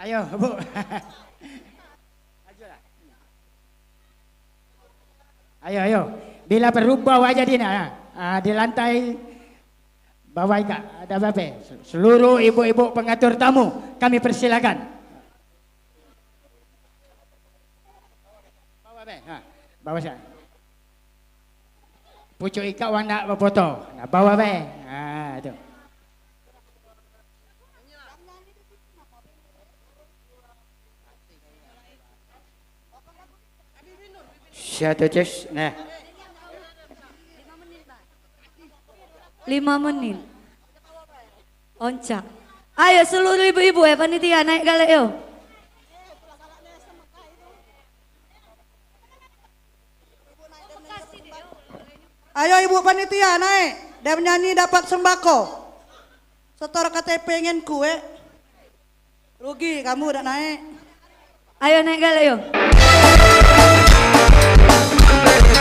Ayo, Bu. Ayo, ayo. Bila perlu bawa aja Dina. Di lantai bawah Ika ada apa? Seluruh ibu-ibu pengatur tamu kami persilakan. Bawa be. Bawa saya. Pucuk Ika warna berfoto. Nah, bawa be. Itu. Satu cus. Nah. 5 menit. Oncak. Ayo seluruh ibu-ibu ya panitia naik galak yuk. Ayo ibu panitia naik. Dan menyanyi dapat sembako. Setor KTP ingin kue. Rugi kamu udah naik. Ayo naik galak yuk. Lagi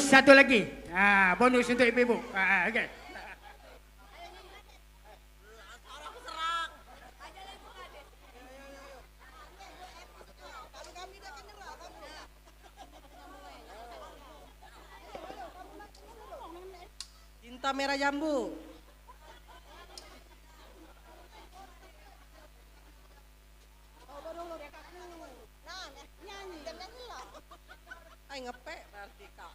satu lagi. Bonus untuk ibu-ibu. Okey. Cinta merah jambu. Ay ngepek berarti kak.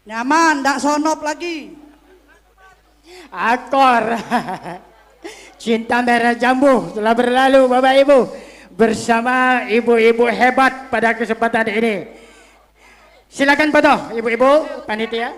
Nyaman, ndak sonop lagi. Akor. Cinta merah jambu telah berlalu Bapak Ibu. Bersama ibu-ibu hebat pada kesempatan ini. Silakan foto ibu-ibu panitia.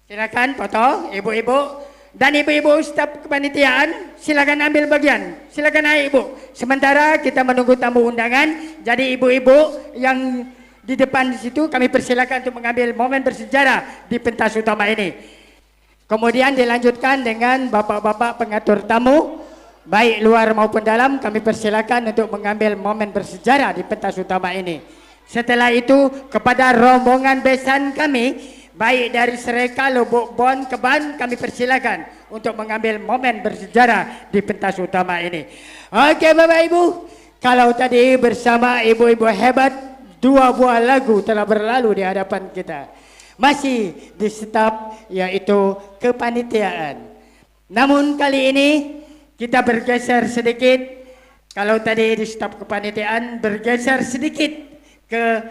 Silakan foto ibu-ibu. Dan ibu-ibu staf kepanitiaan silakan ambil bagian. Silakan naik ibu. Sementara kita menunggu tamu undangan. Jadi ibu-ibu yang di depan di situ kami persilakan untuk mengambil momen bersejarah di pentas utama ini. Kemudian dilanjutkan dengan bapak-bapak pengatur tamu baik luar maupun dalam, kami persilakan untuk mengambil momen bersejarah di pentas utama ini. Setelah itu kepada rombongan besan kami baik dari Sereka, Lubuk Bon, Keban, kami persilakan untuk mengambil momen bersejarah di pentas utama ini. Oke Bapak Ibu, kalau tadi bersama ibu-ibu hebat, 2 buah lagu telah berlalu di hadapan kita. Masih di staf yaitu kepanitiaan. Namun kali ini kita bergeser sedikit. Kalau tadi di staf kepanitiaan bergeser sedikit ke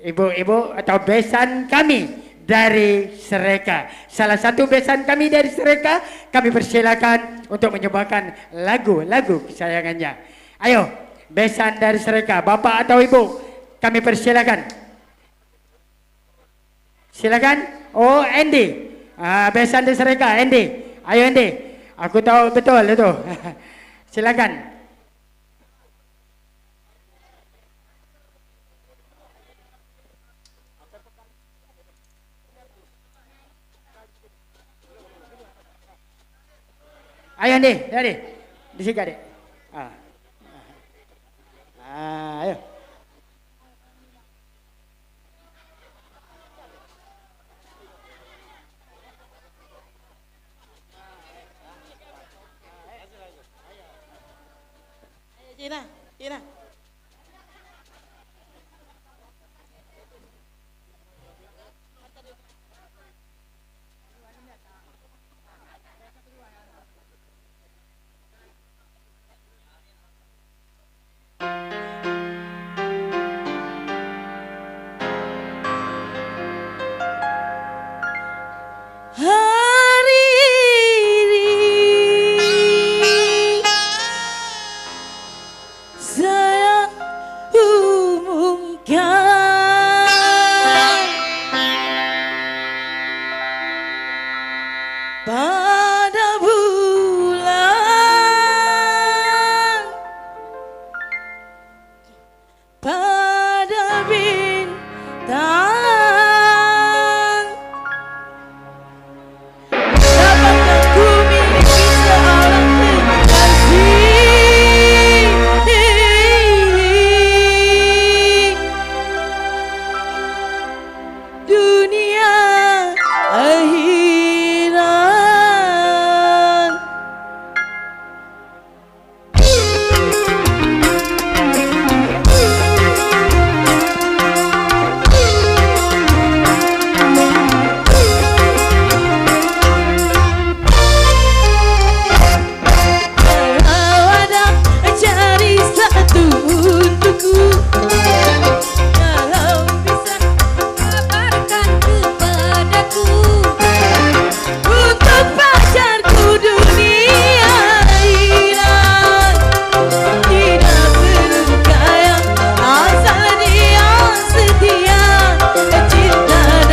ibu-ibu atau besan kami dari Sereka. Salah satu besan kami dari Sereka, kami persilakan untuk menyumbangkan lagu-lagu kesayangannya. Ayo, besan dari Sereka, Bapak atau Ibu, kami persilakan. Silakan. Oh, Andy. Besan dari Sereka, Andy. Ayo Andy. Aku tahu betul itu. Silakan. Ayo Andi, Andi, di sini Andi. Ayo. Cina, Cina.